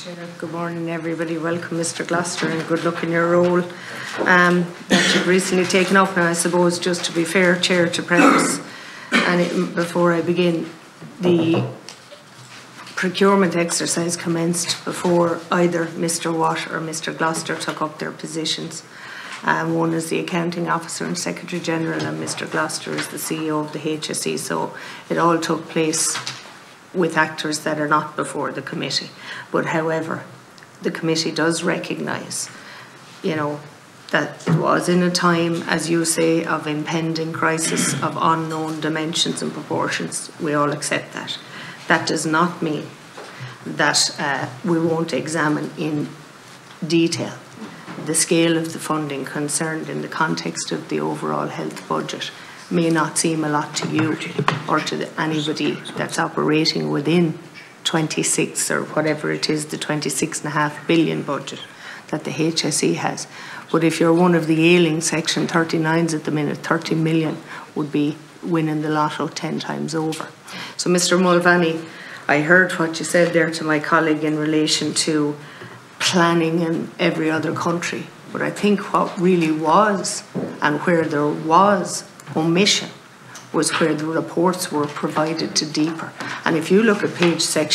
Chair. Good morning, everybody. Welcome, Mr. Gloucester, and good luck in your role that you've recently taken up. Now, I suppose, just to be fair, Chair, to preface, before I begin, the procurement exercise commenced before either Mr. Watt or Mr. Gloucester took up their positions. One is the Accounting Officer and Secretary General, and Mr. Gloucester is the CEO of the HSE. So it all took place with actors that are not before the committee. But however, the committee does recognise, that it was in a time, as you say, of impending crisis, of unknown dimensions and proportions. We all accept that. That does not mean that we won't examine in detail the scale of the funding concerned in the context of the overall health budget. May not seem a lot to you or to anybody that's operating within 26 or whatever it is, the 26.5 billion budget that the HSE has. But if you're one of the ailing Section 39s at the minute, 30 million would be winning the lotto 10 times over. So, Mr. Mulvaney, I heard what you said there to my colleague in relation to planning in every other country. But I think what really was, and where there was omission, was where the reports were provided to deeper. And if you look at page 12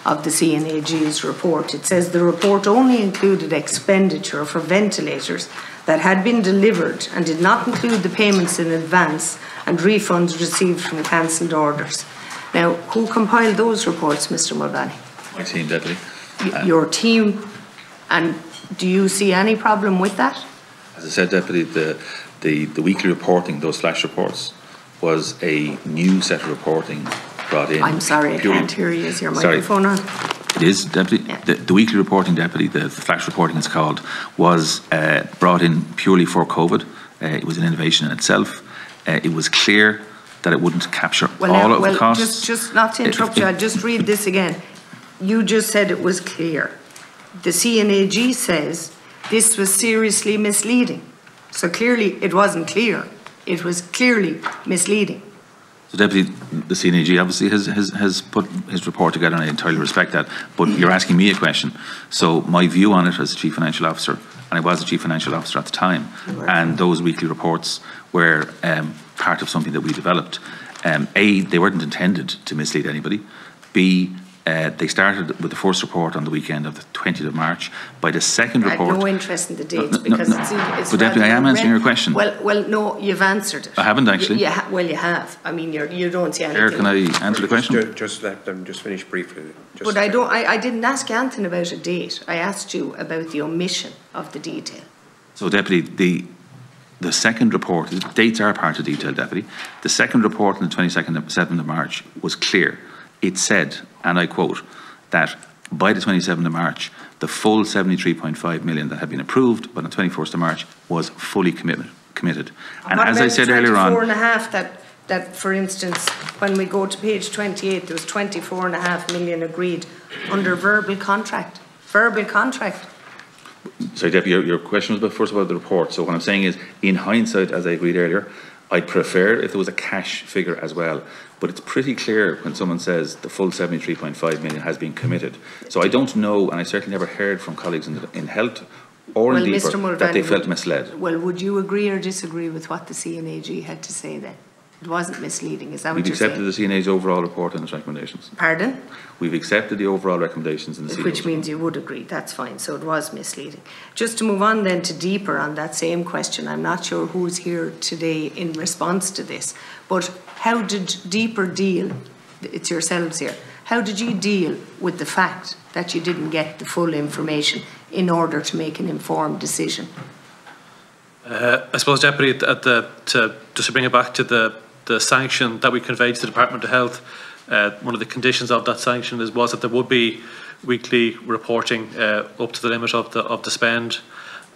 of the CNAG's report, it says the report only included expenditure for ventilators that had been delivered and did not include the payments in advance and refunds received from cancelled orders. Now, who compiled those reports, Mr. Mulvaney? My team, Deputy. Your team. And do you see any problem with that? As I said, Deputy, the weekly reporting, those flash reports, was a new set of reporting brought in. I'm sorry, I can't hear you. Is your microphone on? It is, Deputy. Yeah. The weekly reporting, Deputy, the flash reporting it's called, was brought in purely for COVID. It was an innovation in itself. It was clear that it wouldn't capture all of the costs. Just not to interrupt you, I'll just read this again. You just said it was clear. The CNAG says this was seriously misleading. So clearly it wasn't clear. It was clearly misleading. So, Deputy, the CNAG obviously has put his report together, and I entirely respect that. But you're asking me a question. So my view on it as the Chief Financial Officer, and I was the Chief Financial Officer at the time, and those weekly reports were part of something that we developed. A, they weren't intended to mislead anybody. B, they started with the first report on the weekend of the 20th of March. By the second report... I have no interest in the dates because it's but Deputy, I am answering your question. Well, no, you've answered it. I haven't actually. Well, you have. I mean, you don't see anything. Chair, can I answer the question? Just let them just finish briefly. But I didn't ask you anything about a date. I asked you about the omission of the detail. So, Deputy, the second report, the dates are part of detail, Deputy. The second report on the 27th of March was clear. It said, and I quote, that by the 27th of March, the full 73.5 million that had been approved by the 21st of March was fully committed. And as I said earlier on... 24.5 that, for instance, when we go to page 28, there was 24.5 million agreed under verbal contract. Verbal contract. Sorry, Deputy, your question was first about the report. So what I'm saying is, in hindsight, as I agreed earlier, I'd prefer if there was a cash figure as well. But it's pretty clear when someone says the full 73.5 million has been committed. So I don't know, and I certainly never heard from colleagues in health or in DEPR that they felt misled. Well, would you agree or disagree with what the CNAG had to say then? It wasn't misleading, is that what you're saying? We've accepted the CNA's overall report and its recommendations. Pardon? We've accepted the overall recommendations in the CNA's. Which means you would agree, that's fine, so it was misleading. Just to move on then to deeper on that same question, I'm not sure who's here today in response to this, but how did deeper deal, it's yourselves here, how did you deal with the fact that you didn't get the full information in order to make an informed decision? I suppose, Deputy, just to bring it back to the sanction that we conveyed to the Department of Health, one of the conditions of that sanction was that there would be weekly reporting up to the limit of the spend,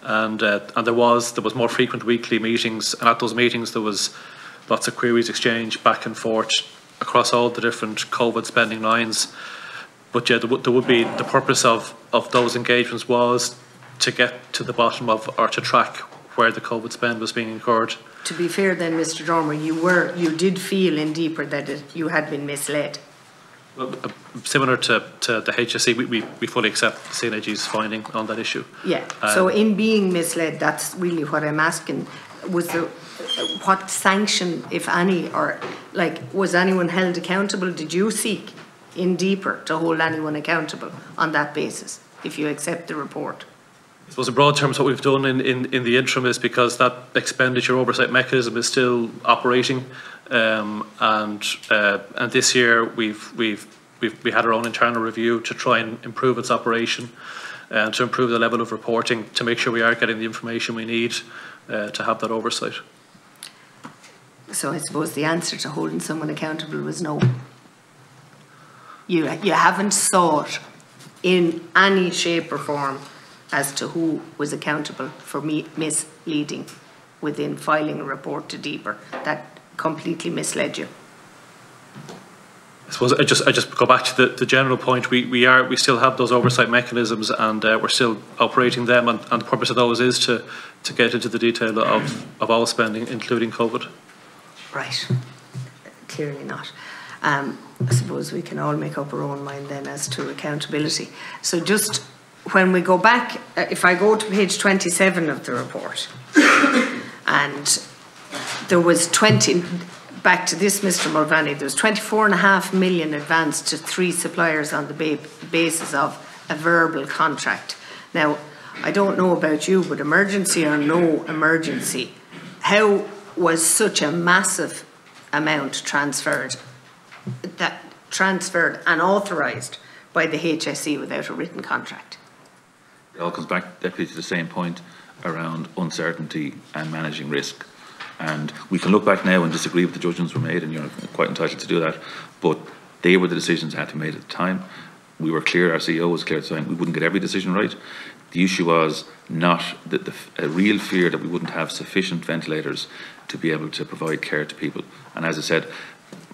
and there was more frequent weekly meetings, and at those meetings there was lots of queries exchanged back and forth across all the different COVID spending lines. But yeah, there would be, the purpose of those engagements was to get to the bottom of, or to track where the COVID spend was being incurred. To be fair then, Mr. Dormer, you did feel in deeper that you had been misled. Similar to the HSE, we fully accept the CNAG's finding on that issue. Yeah, so in being misled, that's really what I'm asking. Was there, what sanction, if any, or like, was anyone held accountable? Did you seek in deeper to hold anyone accountable on that basis, if you accept the report? I suppose in broad terms what we've done in the interim is, because that expenditure oversight mechanism is still operating, and this year we had our own internal review to try and improve its operation and to improve the level of reporting, to make sure we are getting the information we need to have that oversight. So I suppose the answer to holding someone accountable was no. You haven't sought in any shape or form as to who was accountable for misleading within filing a report to deeper. That completely misled you. I suppose I just go back to the general point. We still have those oversight mechanisms, and we're still operating them, and the purpose of those is to get into the detail of all spending, including COVID. Right. Clearly not. I suppose we can all make up our own mind then as to accountability. So just when we go back, if I go to page 27 of the report, and there was back to this, Mr. Mulvaney, there was 24.5 million advanced to 3 suppliers on the basis of a verbal contract. Now, I don't know about you, but emergency or no emergency, how was such a massive amount transferred and authorised by the HSE without a written contract? It all comes back, Deputy, to the same point around uncertainty and managing risk. And we can look back now and disagree with the judgments were made, and you're quite entitled to do that, but they were the decisions that had to be made at the time. We were clear, our CEO was clear at the time, we wouldn't get every decision right. The issue was not a real fear that we wouldn't have sufficient ventilators to be able to provide care to people. And as I said,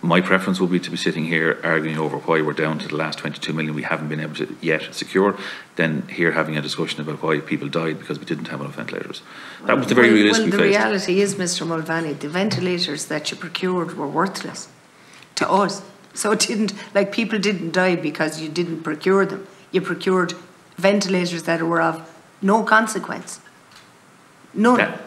my preference would be to be sitting here arguing over why we're down to the last 22 million we haven't been able to yet secure, than here having a discussion about why people died because we didn't have enough ventilators. That was the very realistic we faced. Well, the reality is, Mr. Mulvaney, the ventilators that you procured were worthless to us. So it didn't, like, people didn't die because you didn't procure them. You procured ventilators that were of no consequence. None.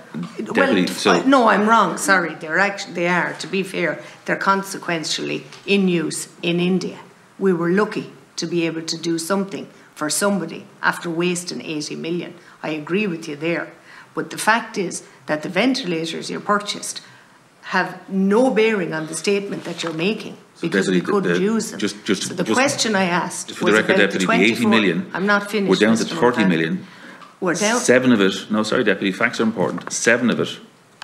No, I'm wrong. Sorry, they are. To be fair, they're consequentially in use in India. We were lucky to be able to do something for somebody after wasting 80 million. I agree with you there. But the fact is that the ventilators you purchased have no bearing on the statement that you're making, because we couldn't use them. So the question I asked for the record, Deputy, the 80 million, I'm not finished. We're down to 30 million. We're down. 7 of it, no, sorry, Deputy, facts are important. 7 of it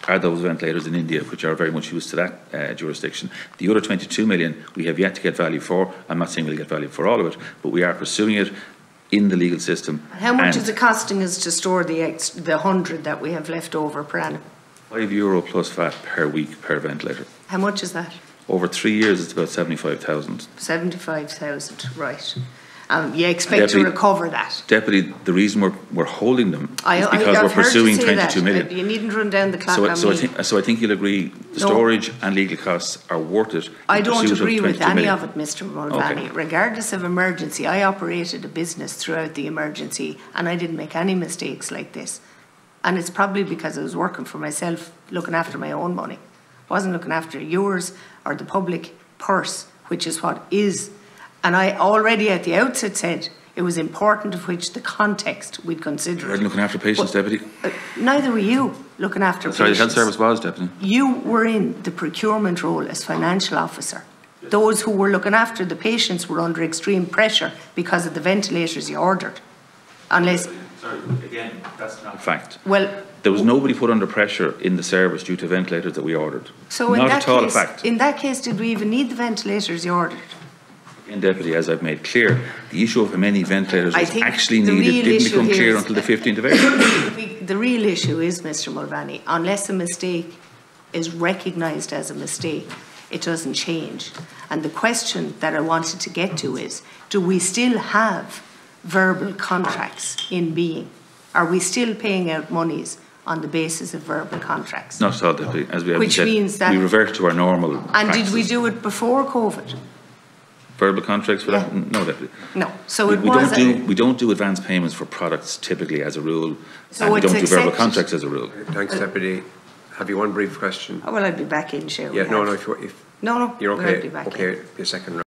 are those ventilators in India, which are very much used to that jurisdiction. The other 22 million we have yet to get value for. I'm not saying we'll get value for all of it, but we are pursuing it in the legal system. How much is it costing us to store the 100 that we have left over per annum? €5 plus VAT per week per ventilator. How much is that? Over 3 years, it's about 75,000. 75,000, right. You expect to recover that? Deputy, the reason we're holding them is because we're pursuing 22 million. You needn't run down the clock on me. So I think you'll agree the storage and legal costs are worth it. I don't agree with any of it, Mr. Mulvaney. Okay. Regardless of emergency, I operated a business throughout the emergency and I didn't make any mistakes like this. And it's probably because I was working for myself, looking after my own money. I wasn't looking after yours or the public purse, which is what is. And I already at the outset said it was important of which the context we'd consider. You weren't looking after patients, Deputy? Neither were you looking after patients. Sorry, the health service was, Deputy. You were in the procurement role as financial officer. Those who were looking after the patients were under extreme pressure because of the ventilators you ordered. Unless... Sorry, again, that's not a fact. Well... There was nobody put under pressure in the service due to ventilators that we ordered. So not at all a fact. In that case, did we even need the ventilators you ordered? Again, Deputy, as I've made clear, the issue of how many ventilators was actually needed didn't become clear until the 15th of April. The real issue is, Mr. Mulvaney, unless a mistake is recognised as a mistake, it doesn't change. And the question that I wanted to get to is, do we still have verbal contracts in being? Are we still paying out monies on the basis of verbal contracts? Not at all, Deputy. As we have Which said, means that we revert to our normal practices. Did we do it before COVID? Verbal contracts for that? Yeah. No, Deputy. No, so We it was. we don't do advance payments for products typically as a rule, So and we it's don't do verbal accepted. contracts as a rule. Thanks, Deputy. Have you one brief question? Oh, well, I'd be back in, Chair. Yeah, no, if No, you're I'd okay, be back in. okay, be a second round.